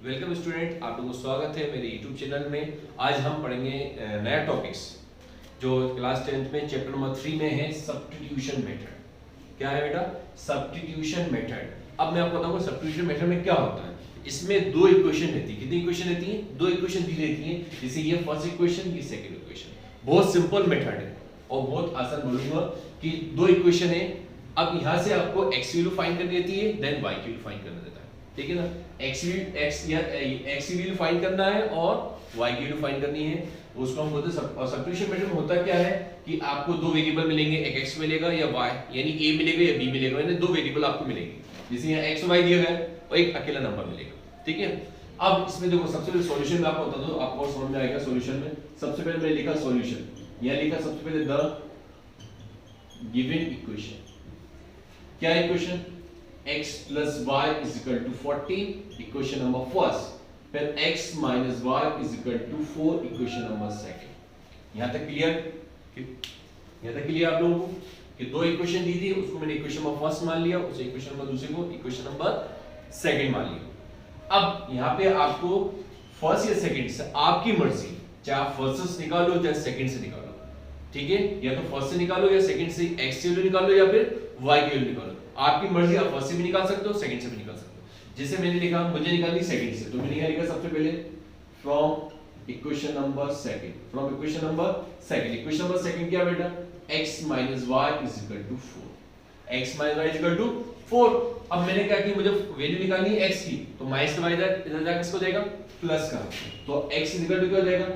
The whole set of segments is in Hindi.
वेलकम स्टूडेंट, आप लोगों को स्वागत है मेरे यूट्यूब चैनल में। आज हम पढ़ेंगे नया टॉपिक्स जो क्लास 10th में चैप्टर नंबर 3 में है, सब्स्टिट्यूशन मेथड। क्या है बेटा? Substitution method. अब मैं आपको बताऊंगा सब्स्टिट्यूशन मेथड में क्या होता है। इसमें दो इक्वेशन रहती है। कितनी इक्वेशन रहती है? दो इक्वेशन दी रहती है। जैसे ये फर्स्ट इक्वेशन, ये सेकंड इक्वेशन। बहुत सिंपल मेथड है और बहुत आसान बोलूंगा कि दो इक्वेशन है। अब यहाँ से आपको x की वैल्यू फाइंड करनी रहती है, देन y की वैल्यू फाइंड करना रहता है। ठीक है ना? x की वैल्यू फाइंड करना है और y की वैल्यू फाइंड करनी है। उसको हम बोलते हैं। और सब्स्टिट्यूशन मेथड में होता क्या है कि आपको दो वेरिएबल मिलेंगे, एक x मिलेगा या y, यानी a मिलेगा या b मिलेगा, यानी दो वेरिएबल आपको मिलेंगे। जैसे यहाँ x y दिया गया है और एक अकेला नंबर मिलेगा। ठीक है? अब इसमें देखो, सबसे पहले सॉल्यूशन में आपको बता दूं, आपको समझ में आएगा। सॉल्यूशन में सबसे पहले मैंने लिखा सॉल्यूशन, यहां लिखा सबसे पहले द गिवन इक्वेशन। क्या equation? x plus y is equal to 14, equation number first. फिर x minus y is equal to 4, equation number second. यहां तक क्लियर? यहां तक क्लियर आप लोगों को कि दो इक्वेशन दी थी, उसको मैंने इक्वेशन नंबर फर्स्ट मान लिया, उसे इक्वेशन नंबर दूसरे को इक्वेशन नंबर सेकंड मान लिया। अब यहां पे आपको फर्स्ट या सेकंड से आपकी मर्जी, चाहे आप फर्स्ट से निकालो चाहे सेकंड से निकालो। ठीक है? या तो फर्स्ट से निकालो या सेकंड से x की वैल्यू निकालो या फिर y की वैल्यू निकालो। आपकी मर्जी, आप फर्स्ट से भी निकाल सकते हो, सेकंड से भी निकाल सकते हो। जैसे मैंने लिखा, मुझे निकालनी सेकंड से, तो मैंने यहां लिखा सबसे पहले from equation number second. From equation number second, equation number second क्या बेटा? x minus y is equal to 4, x minus y is equal to 4। अब मैंने क्या किया, मुझे वैल्यू निकालनी है x की, तो माइनस का इधर जाके किसको जाएगा? प्लस का। तो x is equal to क्या हो जाएगा?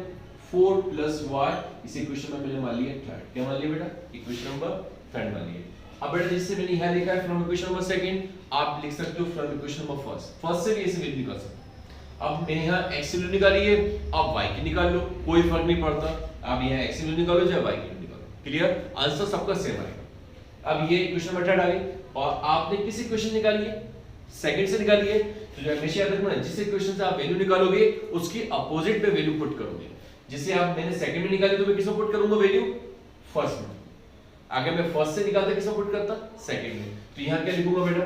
4 plus y। इस इक्वेशन में मैंने मान लिया थर्ड। क्या मान लिया बेटा? इक्वेशन नंबर थर्ड मान लिया। अब बेटा जिससे मैंने यहां लिखा है फ्रॉम इक्वेशन नंबर सेकंड, आप लिख सकते हो from equation number first. First से भी ऐसे वैल्यू निकाल सकते हो। अब मैंने यहां x की वैल्यू निकाली है, अब y की निकाल लो, कोई फर्क नहीं पड़ता। आप यहां x की वैल्यू निकालो चाहे y की वैल्यू निकालो, क्लियर? आंसर सबका सेम आएगा। अब ये इक्वेशन नंबर थर्ड आ गई और आपने किस इक्वेशन निकाली है? सेकंड से निकाली है। तो जो हमेशा याद रखना, जिस इक्वेशन से आप वैल्यू निकालोगे उसकी अपोजिट पे वैल्यू पुट करोगे। जैसे आप मैंने सेकंड में निकाली तो मैं किसमें पुट करूंगा वैल्यू? फर्स्ट में। अगर मैं फर्स्ट से निकालता किसमें पुट करता? सेकंड में। तो यहां क्या लिखूंगा बेटा?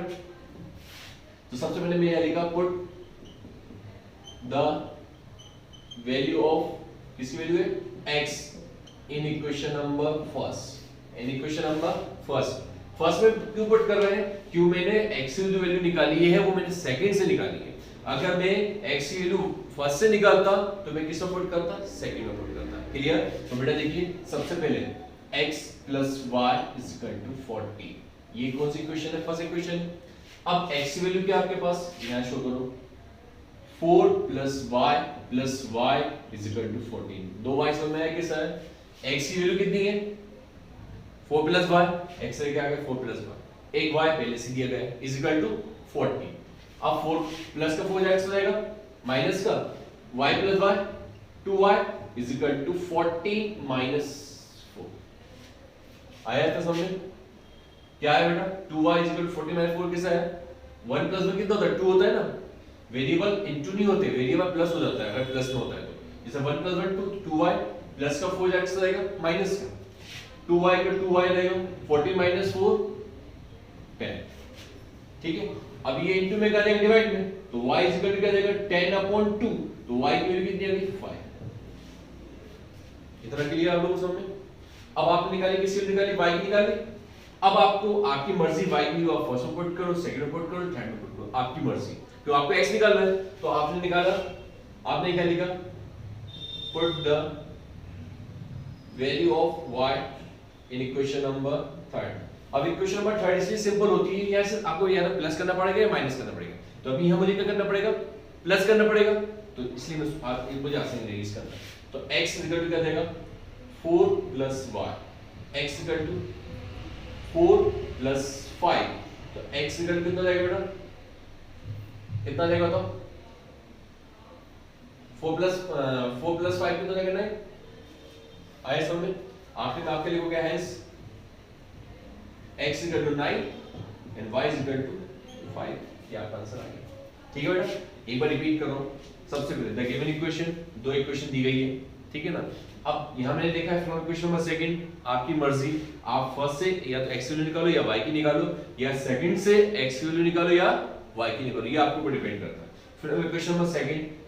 तो सबसे पहले मैं यहां लिखा पुट द वैल्यू ऑफ, किसकी वैल्यू है? x in equation number first. In equation number first. First में क्यों पुट कर रहे हैं? क्यों मैंने x की जो वैल्यू निकाली है वो मैंने सेकंड से निकाली है। अगर मैं x की वैल्यू फर्स्ट से निकालता तो मैं किसमें पुट करता? सेकंड में पुट करता। क्लियर? तो बेटा देखिए, सबसे पहले x plus y is equal to 40, ये कौन सी इक्वेशन है? First equation. अब x की वैल्यू क्या आपके पास? यहां शो करो, 4 plus y is equal to 14। दो y समझ में आया कैसा है? x की वैल्यू कितनी है? 4 plus y, x से क्या आ गया? 4 plus y, एक y पहले से दिया गया है, is equal to 40। अब 4 प्लस का 4 x हो जाएगा, माइनस का y plus y, 2y is equal to 40 minus 4। आया था समझ में? क्या है बेटा? 2y is equal to 40 minus 4 कैसा है? 1 plus 1 कितना होता है? 2 होता है ना। वेरिएबल इनटू नहीं होते, वेरिएबल प्लस हो जाता है अगर प्लस में होता है तो। जैसे 1 plus 1 2y प्लस का 4x रहेगा, माइनस का 2y का 2y रहेगा, 40 minus 4 10। ठीक है? अब ये इनटू में क्या जाएगा? डिवाइड में, तो y is equal to क्या जाएगा? 10/2। तो y की वैल्यू कितनी आ गई? 5। इतना क्लियर आप लोगों को समझ में? अब आपने निकाली, किसकी निकाली? y की निकाली। अब आपको आपकी मर्जी, y की वैल्यू आप फर्स्ट में पुट करो, सेकंड में पुट करो, थर्ड में पुट करो, आपकी मर्जी। तो आपको x निकालना है तो आपने निकाला, आपने क्या लिखा? Put the value of y in equation number third. अब इक्वेशन नंबर थर्ड इसलिए सिंपल होती है, यहां से आपको या तो प्लस करना पड़ेगा या माइनस करना पड़ेगा। तो अभी यहां मुझे क्या करना पड़ेगा? प्लस करना पड़ेगा, तो इसलिए मुझे आसान है इसका। तो x इक्वल टू क्या देगा? 4 plus y, x equal to 4 plus 5। तो x इक्वल टू कितना जाएगा बेटा? कितना जाएगा तो? 4 plus 5 कितना जाएगा? 9। आया समझ में? आखिर में आपके लिए वो क्या है? x equal to 9 and y equal to 5। ये आपका आंसर आ गया। ठीक है बेटा? एक बार रिपीट कर रहा हूं। सबसे पहले द गिवन इक्वेशन, दो इक्वेशन दी गई है, ठीक है ना? अब यहां मैंने लिखा है फ्रॉम इक्वेशन नंबर सेकंड, आपकी मर्जी, आप फर्स्ट से या तो x की वैल्यू निकालो या y की निकालो, या सेकंड से x की वैल्यू निकालो या y की निकालो, ये आपके ऊपर डिपेंड करता है। फिर इक्वेशन नंबर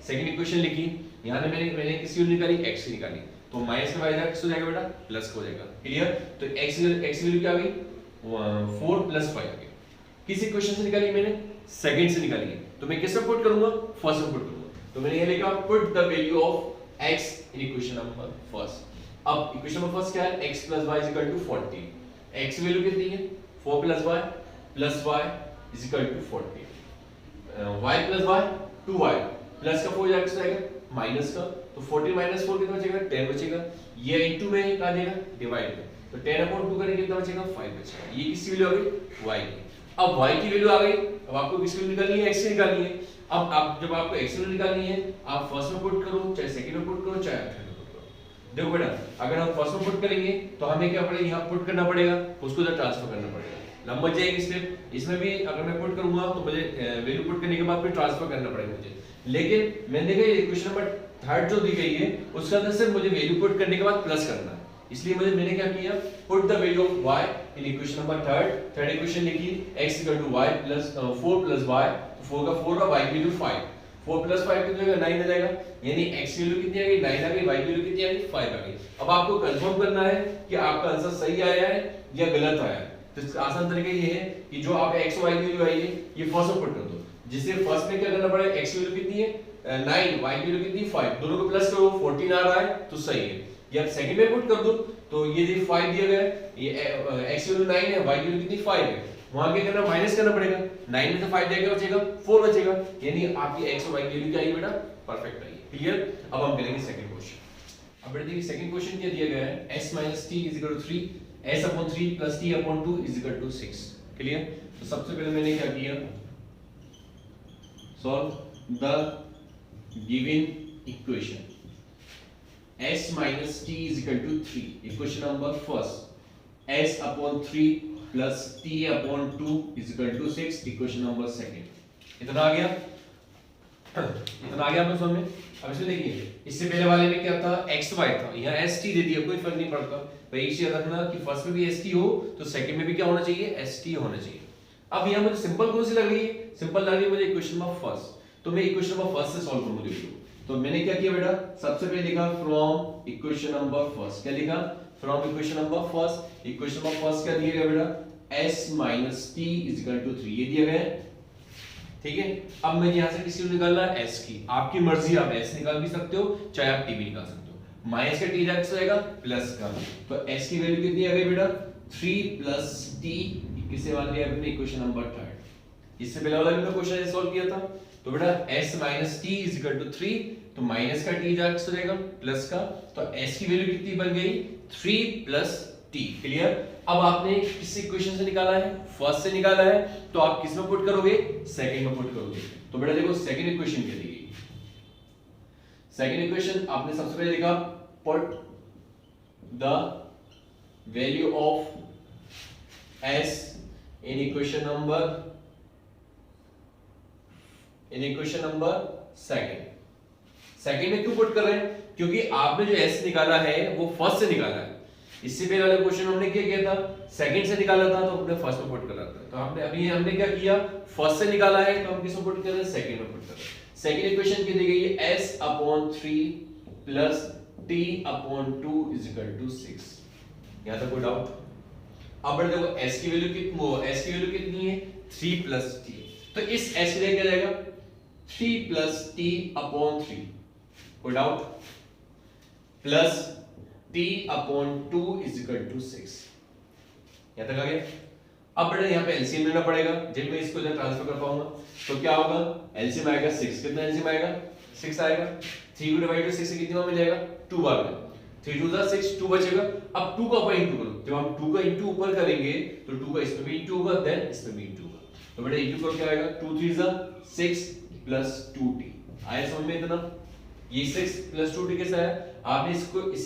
सेकंड इक्वेशन लिखी, यहाँ पे मैंने किसकी वैल्यू निकाली, x की निकाली, तो माइनस का वाई किस हो जाएगा बेटा, प्लस का हो जाएगा। क्लियर? तो x वैल्यू क्या आ गई, 4 + 5 आ गई। किस इक्वेशन से निकाली मैंने, सेकंड से निकाली है, तो मैं किस में पुट करूंगा, फर्स्ट में पुट करूंगा। तो मैंने ये लिखा put the value of x in equation number first. अब इक्वेशन नंबर फर्स्ट क्या है, x + y = 40। x वैल्यू कितनी है, 4 + y + y = 40। y + y 2y plus का 4 जाएगा माइनस का, तो 40 - 4 कितना बचेगा, 10 बचेगा। ये इनटू में कहां देगा, डिवाइड में, तो 10/2 करेंगे कितना बचेगा, 5 बचेगा। ये किसकी वैल्यू आ गई, y की। अब y की वैल्यू आ गई, अब आपको किसकी वैल्यू निकालनी है, x की निकालनी है। अब आप जब आपको x की वैल्यू निकालनी है, आप फर्स्ट में पुट करो, चाहे सेकंड में पुट करो, चाहे थर्ड में पुट करो। देखो बेटा, अगर हम फर्स्ट में पुट करेंगे तो हमें क्या पड़ेगा, यहां पुट करना पड़ेगा, उसको इधर ट्रांसफर करना पड़ेगा, लंबा जाएगी स्टेप। इसमें भी अगर मैं पुट करूंगा तो मुझे वैल्यू पुट करने के बाद फिर ट्रांसफर करना पड़ेगा मुझे। लेकिन मैंने देखा इक्वेशन नंबर थर्ड जो दी गई है उसके अंदर सिर्फ मुझे वैल्यू पुट करने के बाद प्लस करना है, इसलिए मैंने क्या किया, put the value of y in equation number third equation लिखी, x = y + 4 + y, 4 का 4 और y की वैल्यू 5, 4 + 5 कितना हो जाएगा, 9 आ जाएगा। यानी x की वैल्यू कितनी आ गई, 9 आ गई, y की वैल्यू कितनी आ गई, 5 आ गई। अब आपको कंफर्म करना है कि आपका आंसर सही आया है या गलत आया है। तो आसान तरीका ये है कि जो आप x और y की वैल्यू आई है ये फर्स्ट में पुट कर दो, जिससे फर्स्ट में क्या करना पड़ेगा, x की वैल्यू कितनी है 9, y की वैल्यू कितनी 5, दोनों को प्लस करो, 14 आ रहा है तो सही है। या सेकंड में पुट कर दो, तो ये 5 दिया गया है, ये x की वैल्यू 9 है, y की वैल्यू कितनी 5 है, वहां क्या करना, माइनस करना पड़ेगा, 9 में से 5 जाएगा बचेगा 4 बचेगा, यानी आपकी x और y की वैल्यू क्या आई बेटा, परफेक्ट आई। क्लियर? अब हम करेंगे सेकंड क्वेश्चन। अब बेटा देखिए सेकंड क्वेश्चन क्या दिया गया है, s - t = 3, s/3 + t/2 = 6। Clear? तो सबसे पहले मैंने क्या किया, solve the given equation s - t = 3, equation number first, s/3 + t/2 = 6, equation number second. इतना आ गया, इतना आ गया आपको समझ में। अब इसमें देखिए, इससे पहले वाले में क्या था, x y था, यहाँ st दे दिया, कोई फर्क नहीं पड़ता भाई। इसे याद रखना कि फर्स्ट में भी st हो तो सेकंड में भी क्या होना चाहिए, st होना चाहिए। अब यहाँ मुझे सिंपल कौन सी लग रही है, सिंपल लग रही है मुझे इक्वेशन नंबर फर्स्ट, तो मैं इक्वेशन नंबर फर्स्ट से सॉल्व करूंगा। देखो तो मैंने क्या किया बेटा, सबसे पहले लिखा फ्रॉम इक्वेशन नंबर फर्स्ट, क्या लिखा, from equation number first. Equation number first क्या दिया गया बेटा, s - t = 3, ये दिया गया है, ठीक है। अब मैं यहां से किसी को निकालना है, s की, आपकी मर्जी, आप s निकाल भी सकते हो, चाहे आप t भी निकाल सकते हो। माइनस का t जाएगा प्लस का, तो s की वैल्यू कितनी आ गई बेटा, 3 + t, किसे मान लिया हमने, इक्वेशन नंबर थर्ड। इससे पहले वाला भी मैं क्वेश्चन सॉल्व किया था, तो बेटा s - t = 3, तो माइनस का t जाएगा प्लस का, तो s की वैल्यू कितनी बन गई, 3 + t। क्लियर? अब आपने किस इक्वेशन से निकाला है, फर्स्ट से निकाला है, तो आप किस में पुट करोगे, सेकंड में पुट करोगे। तो बेटा देखो सेकंड इक्वेशन क्या दी गई, सेकंड इक्वेशन आपने सबसे पहले लिखा, put the value of s in equation number second में क्यों पुट कर रहे हैं, क्योंकि आपने जो s निकाला है वो फर्स्ट से निकाला है। इससे पहले वाले क्वेश्चन हमने क्या किया था, सेकंड से निकाला था, तो हमने फर्स्ट में पुट कर रहा था। तो हमने क्या किया, फर्स्ट से निकाला है, तो हम किस में पुट कर रहे हैं, सेकंड में पुट कर रहे हैं। सेकंड इक्वेशन क्या दी गई है, s/3 + t/2 = 6। यहां तक कोई डाउट? अब देखो s की वैल्यू कितनी है, 3 + t, तो इस s के लिए क्या जाएगा, 3 + t/3, कोई डाउट, प्लस t/2 = 6। यहां तक आ गया। अब बेटा यहाँ पे एलसीएम लेना पड़ेगा, जब मैं इसको ट्रांसफर कर पाऊंगा तो क्या होगा, एलसीएम आएगा 6, कितना एलसीएम आएगा, 6 आएगा। 3 को डिवाइड 6 से कितनी बार मिल जाएगा, 2 बार में, 3 2 6, 2 बचेगा। अब 2 का ऊपर इंटू करो, जब हम 2 का इंटू ऊपर करेंगे तो 2 का इसमें भी इंटू होगा, देन इसमें भी इंटू होगा, तो बेटा इंटू करो क्या आएगा, 2 3 6 + 2t। आया समझ में इतना? ये 6 + 2t कैसा है, आपने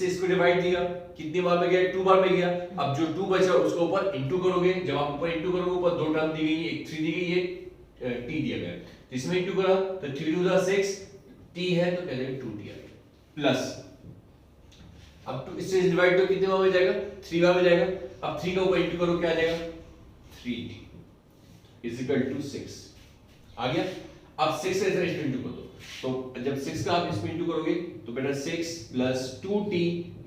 इसको डिवाइड दिया, कितनी बार में गया, 2 बार में गया। अब जो 2 बचा उसको ऊपर इंटू करोगे, जब आप ऊपर इंटू करोगे, ऊपर 2 टर्म दी गई है, एक 3 दी गई है, t दिया गया है, तो इसमें इंटू करा तो 3 2 6, t है तो क्या जाएगा, 2t आ गया, प्लस अब 2 इससे डिवाइड तो कितने बार में जाएगा, 3 बार में जाएगा। अब 3 का ऊपर इंटू करो, क्या आ जाएगा, 3t = 6 आ गया। अब 6 से इसे इंटू कर दो, तो जब 6 का आप इसमें इंटू करोगे तो बेटा 6 plus 2t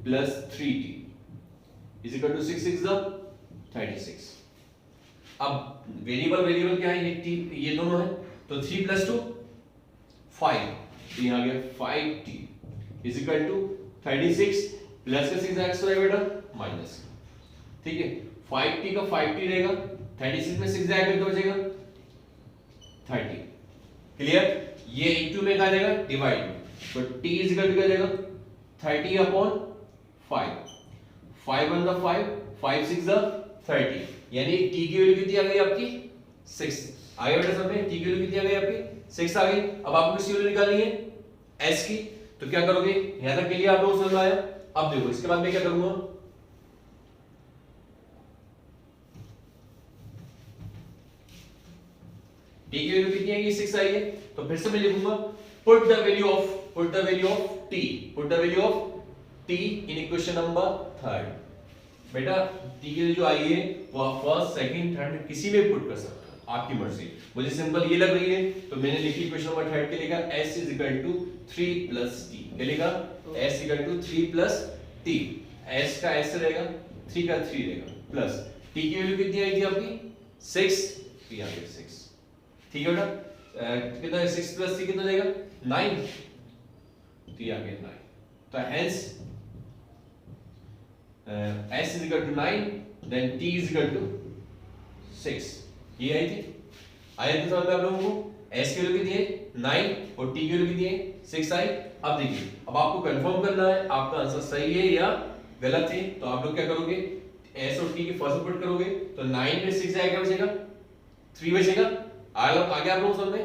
plus 3t is equal to 6 6 36। अब वेरिएबल क्या है, ये t ये दोनों है, तो 3 प्लस 2 5, तो यहाँ आ गया 5t is equal to 36 plus का 6 एक्स रहेगा बेटा माइनस, ठीक है 5t का 5t रहेगा, 36 में 6 जाएगा तो बचेगा 30। क्लियर, ये इनटू में क्या जाएगा डिवाइड में, तो t इज इक्वल टू क्या जाएगा 30 अपॉन 5, 5 1 द 5, 5 6 द 30, यानी t की वैल्यू कितनी आ गई आपकी 6 आ गया बेटा, सब में t की वैल्यू कितनी आ गई आपकी 6 आ गई। अब आपको किसकी वैल्यू निकालनी है s की, तो क्या करोगे, यहां तक के लिए आप लोगों को समझ आया। अब देखो इसके बाद मैं क्या करूंगा, t की वैल्यू कितनी आएगी 6 आई है, तो फिर से मैं लिखूंगा put the value of t in equation number 3। बेटा t की वैल्यू जो आई है वो आप फर्स्ट सेकंड थर्ड किसी में पुट कर सकते हो, आपकी मर्जी। मुझे सिंपल ये लग रही है तो मैंने लिखी इक्वेशन नंबर 3 के लिखा s is equal to 3 plus t, क्या लिखा s equal to 3 plus t, s का s रहेगा 3 का 3 रहेगा प्लस t की वैल्यू कितनी आई थी आपकी 6, तो यहां पे 6, ठीक है बेटा कितना है 6 प्लस 3 कितना देगा 9, तो यहां पे 9, तो hence s is equal to 9 then t is equal to 6, ये आई थी, आया था समझ में आप लोगों को, s की वैल्यू कितनी है 9 और t की वैल्यू कितनी है 6 आई। अब देखिए, अब आपको कंफर्म करना है आपका आंसर सही है या गलत है, तो आप लोग क्या करोगे s और t की फर्स्ट पुट करोगे, तो 9 में 6 आएगा बचेगा 3 बचेगा। आगे आप लोग समझ में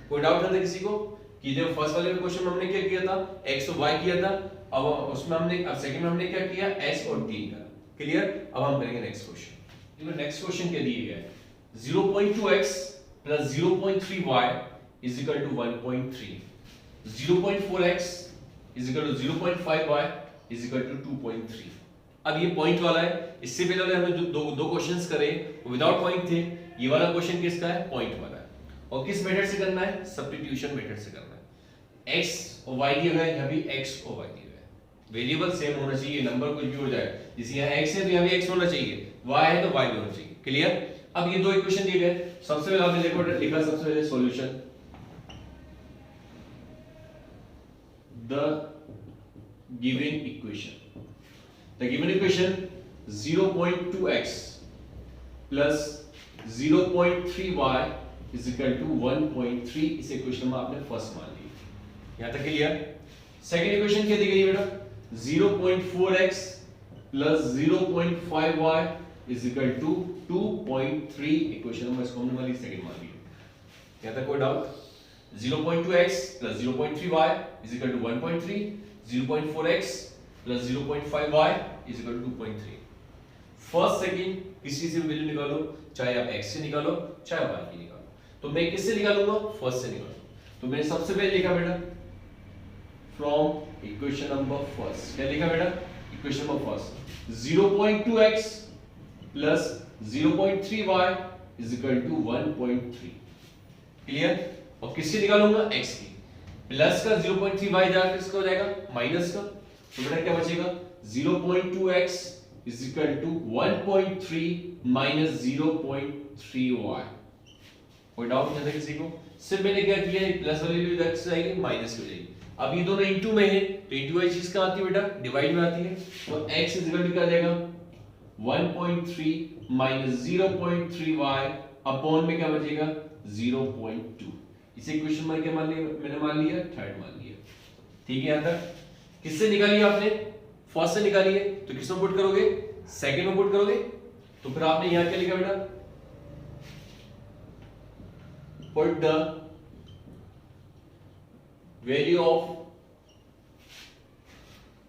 कोई डाउट है किसी को कि जब फर्स्ट वाले क्वेश्चन में हमने क्या किया था x और y किया था, अब उसमें हमने अब सेकंड में हमने क्या किया s और t का। क्लियर, अब हम करेंगे नेक्स्ट क्वेश्चन। देखो नेक्स्ट क्वेश्चन क्या दिया गया है 0.2x plus 0.3y is equal to 1.3, 0.4x is equal to 0.5y is equal to 2.3। अब ये पॉइंट वाला है, इससे पहले वाले हमने जो दो क्वेश्चंस करे वो विदाउट पॉइंट थे, ये वाला क्वेश्चन किसका है पॉइंट वाला है, और किस मेथड से करना है सब्स्टिट्यूशन मेथड से करना है। x और y दिया गया है, यहाँ भी x और y दिया गया है, वेरिएबल सेम होना चाहिए, नंबर कुछ भी हो जाए, जैसे यहाँ x है तो यहाँ भी x होना चाहिए, y है तो y भी होना चाहिए। क्लियर, अब ये दो इक्वेशन दिए गए, सबसे पहले आपने देखो लिखा सबसे पहले solution, the given equation 0.2x plus 0.3y is equal to 1.3, इस इक्वेशन में आपने फर्स्ट मान ली, यहां तक क्लियर। सेकंड इक्वेशन क्या दी गई है बेटा 0.4x plus 0.5y is equal to 2.3, equation में इसको हमने वाली सेकंड मान ली, यहां तक कोई doubt. 0.2x plus 0.3y is equal to 1.3, 0.4x plus 0.5y is equal to 2.3। First second किसी से वैल्यू निकालो, चाहे आप x से निकालो चाहे y की निकालो, तो मैं किससे निकालूंगा फर्स्ट से निकालूंगा, तो मैंने सबसे पहले लिखा बेटा फ्रॉम इक्वेशन नंबर फर्स्ट, क्या लिखा बेटा equation number first 0.2x plus 0.3y is equal to 1.3। Clear, और किससे निकालूंगा x की, प्लस का 0.3y जाकर किसका हो जाएगा माइनस का, तो बेटा क्या बचेगा 0.2x is equal to 1.3 minus 0.3y। कोई डाउट नहीं था किसी को, सिर्फ मैंने क्या किया प्लस वाली वैल्यू इधर से आएगी माइनस की हो जाएगी। अब ये दोनों इनटू में है तो इनटू वाली चीज कहां आती है बेटा डिवाइड में आती है, तो x इज इक्वल टू क्या जाएगा 1.3 minus 0.3y अपॉन में क्या बचेगा 0.2। इसे इक्वेशन में क्या मान लिया मैंने, मान लिया थर्ड मान लिया, ठीक है। यहां तक किससे निकाली आपने फर्स्ट से निकाली है, तो किस में पुट करोगे सेकंड में पुट करोगे, तो फिर आपने यहां क्या लिखा बेटा put the value of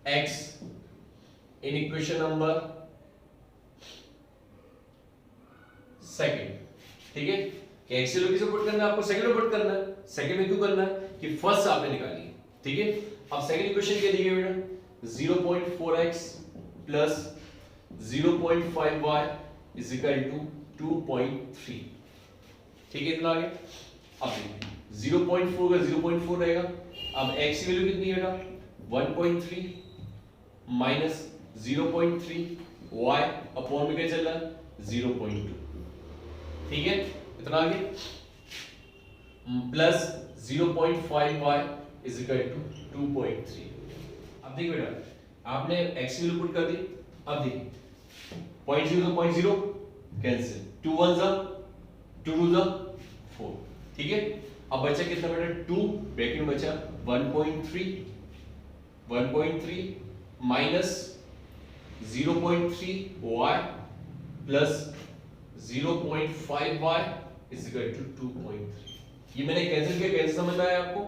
x in equation number second, ठीक है कि x वैल्यू किसे पुट करना है आपको सेकंड में पुट करना है, सेकंड में क्यों करना है कि फर्स्ट आपने निकाली है, ठीक है। अब सेकंड इक्वेशन क्या दी गई बेटा 0.4x plus 0.5y is equal to 2.3, ठीक है इतना आ गया। अब देखिए 0.4 का 0.4 रहेगा। अब x की वैल्यू कितनी है बेटा 1.3 माइनस 0.3 y अपॉन में क्या चल रहा है 0.2, ठीक है इतना आगे, plus 0.5 y is equal to 2.3। अब देखिए बेटा आपने x की वैल्यू पुट कर दी, अब देखिए 0.0 कैंसिल, 2 1 जा 2 2 जा 4, ठीक है। अब बचा कितना बेटा 2 ब्रैकेट में बचा 1.3 minus 0.3 y plus 0.5 y is equal to 2.3। ये मैंने कैंसिल किया, कैंसिल समझ में आया आपको?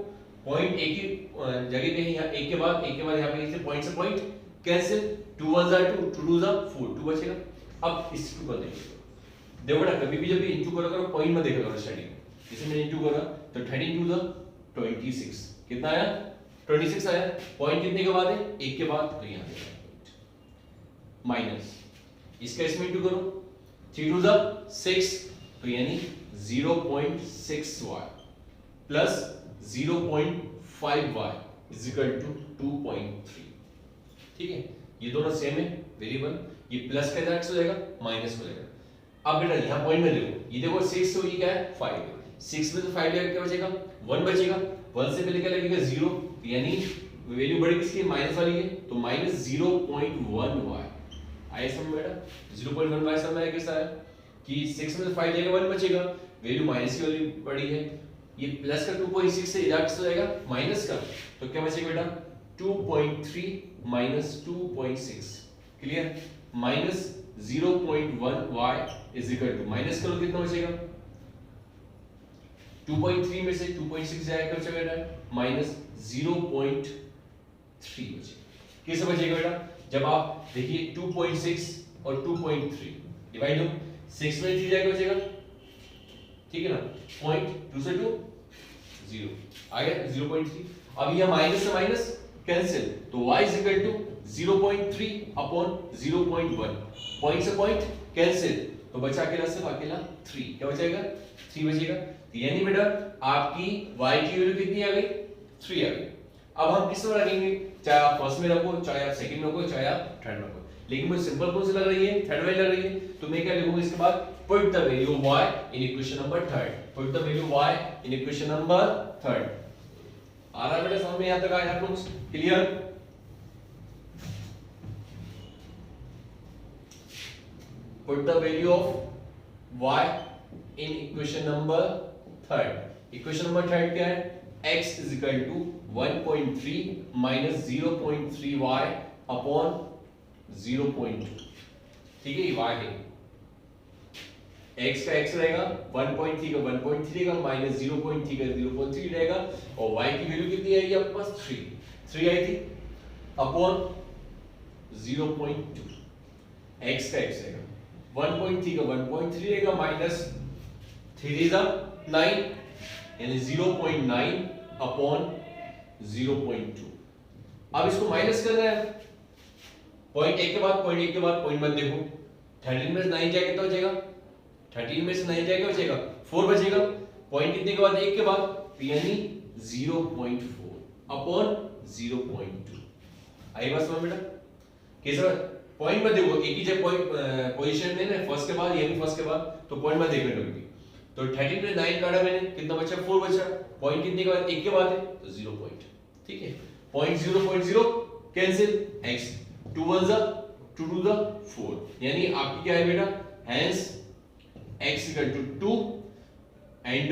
पॉइंट एक ही जगह पे है, यहाँ एक के बाद यहाँ पे इसे पॉइंट से पॉइंट कैंसिल, 2 1 जा 2 2 2 जा 4, 2 बचेगा। अब इस 2 कर देंगे, देखो बेटा कभी भी जब भी इनटू करो करो पॉइंट में देखा करो स्टडी में, इसे मैंने इनटू करा तो 13 2 जा 26, कितना आया 26 आया। पॉइंट कितने के बाद है एक के बाद, तो यहाँ पे माइनस इसका इसमें इनटू करो 3 2 जा 6, तो यानी 0.6 y plus 0.5 y is equal to 2.3, ठीक है। ये दोनों सेम है वेरिएबल, ये प्लस का एक्स हो जाएगा माइनस हो जाएगा। अब बेटा यहाँ पॉइंट में देखो, ये देखो 6 तो ये क्या है 5 है, 6 में तो 5 लगेगा क्या बचेगा 1 बचेगा, 1 से पहले क्या लगेगा 0, यानी वैल्यू बड़ी किसकी माइनस वाली है, तो माइनस 0.1 y आया समझ बेटा, 0.1 y समझ आया कैसा है कि 6 में से 5 जाएगा 1 बचेगा, वैल्यू माइनस की वैल्यू बड़ी है, ये प्लस का 2.6 से इधर हो जाएगा माइनस का, तो क्या बचेगा बेटा 2.3 minus 2.6, clear, minus 0.1 y is equal to, minus करो कितना बचेगा 2.3 में से 2.6 जाएगा क्या बचेगा बेटा माइनस 0.3 बचेगा। कैसे बचेगा बेटा, जब आप देखिए 2.6 और 2.3 डिवाइड हो, 6 में 3 जाएगा बचेगा, ठीक है ना, पॉइंट 2 से 2 0 आ गया 0.3। अब यह माइनस से माइनस कैंसिल, तो y is equal to 0.3 upon 0.1, point से पॉइंट कैंसिल, तो बचा अकेला सिर्फ अकेला 3, क्या बचेगा 3 बचेगा। तो यानी बेटा आपकी y की वैल्यू कितनी आ गई 3 आ गई। अब हम किस में रखेंगे, चाहे आप फर्स्ट में रखो, चाहे आप सेकंड में रखो, चाहे आप थर्ड में रखो, लेकिन मुझे सिंपल कौन सी लग रही है थर्ड वाली लग रही है, तो मैं क्या लिखूंगा इसके बाद put the value of y in equation number third, put the value of y in equation number third। आ रहा है बेटा समझ में, यहां तक आया आप लोग clear. put the value of y in equation number third, equation number third क्या है, x is equal to 1.3 minus 0.3 y upon 0.2, ठीक है, ये y है, x का x रहेगा 1.3 का 1.3 रहेगा माइनस 0.3 का 0.3 रहेगा, और y की वैल्यू कितनी आई आपके पास 3 आई थी अपॉन 0.2, x का x रहेगा 1.3 का 1.3 रहेगा माइनस 3 is 9 यानी 0.9 अपॉन 0.2। अब इसको माइनस करना है, पॉइंट एक के बाद पॉइंट एक के बाद पॉइंट मत देखो, 13 में से 9 जाए कितना बचेगा, 13 में से 9 जाएगा बचेगा 4 बचेगा, पॉइंट कितने के बाद एक के बाद यानी 0.4 अपॉन 0.2। आई बात समझ बेटा, कैसे पॉइंट मत देखो, एक ही जब पॉइंट पोजीशन में ना फर्स्ट के बाद ये भी फर्स्ट के बाद, तो पॉइंट मत देखना कभी भी। तो 13 में 9 काटा मैंने, कितना बचा 4 बचा, पॉइंट कितने के बाद एक के बाद है तो 0 पॉइंट, ठीक है, पॉइंट 0.0 कैंसिल, x 2 1 जा 2 2 जा 4, यानी आपकी क्या है बेटा, hence x equal to 2 and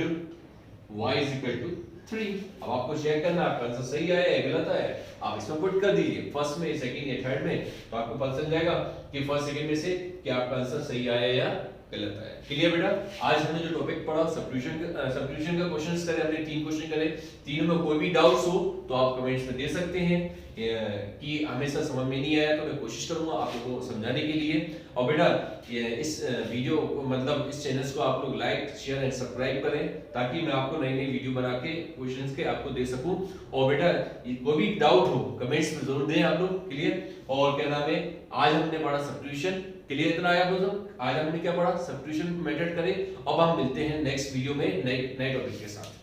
y is equal to 3। अब आपको चेक करना आपका आंसर सही आया है गलत आया है, आप इसमें पुट कर दीजिए फर्स्ट में सेकंड या थर्ड में, तो आपको पता चल जाएगा कि फर्स्ट सेकंड में से क्या आपका आंसर सही आया या गलत आया। क्लियर बेटा, आज हमने जो टॉपिक पढ़ा सब्स्टिट्यूशन का क्वेश्चंस करे, हमने 3 क्वेश्चन करे, तीनों में कोई भी डाउट्स हो तो आप कमेंट्स में दे सकते हैं कि हमेशा समझ में नहीं आया तो मैं कोशिश करूंगा आप लोगों को समझाने के लिए। और बेटा इस वीडियो को मतलब इस चैनल को आप लोग लाइक शेयर एंड सब्सक्राइब करें ताकि मैं आपको नई नई वीडियो बना के क्वेश्चंस के आपको दे सकूं। और बेटा कोई भी डाउट हो कमेंट्स में जरूर दें आप लोग। क्लियर, और क्या नाम है, आज हमने पढ़ा सब्स्टिट्यूशन। क्लियर इतना आया आप लोग, आज हमने क्या पढ़ा सब्स्टिट्यूशन मेथड करें। अब हम मिलते हैं नेक्स्ट वीडियो में नए टॉपिक के साथ।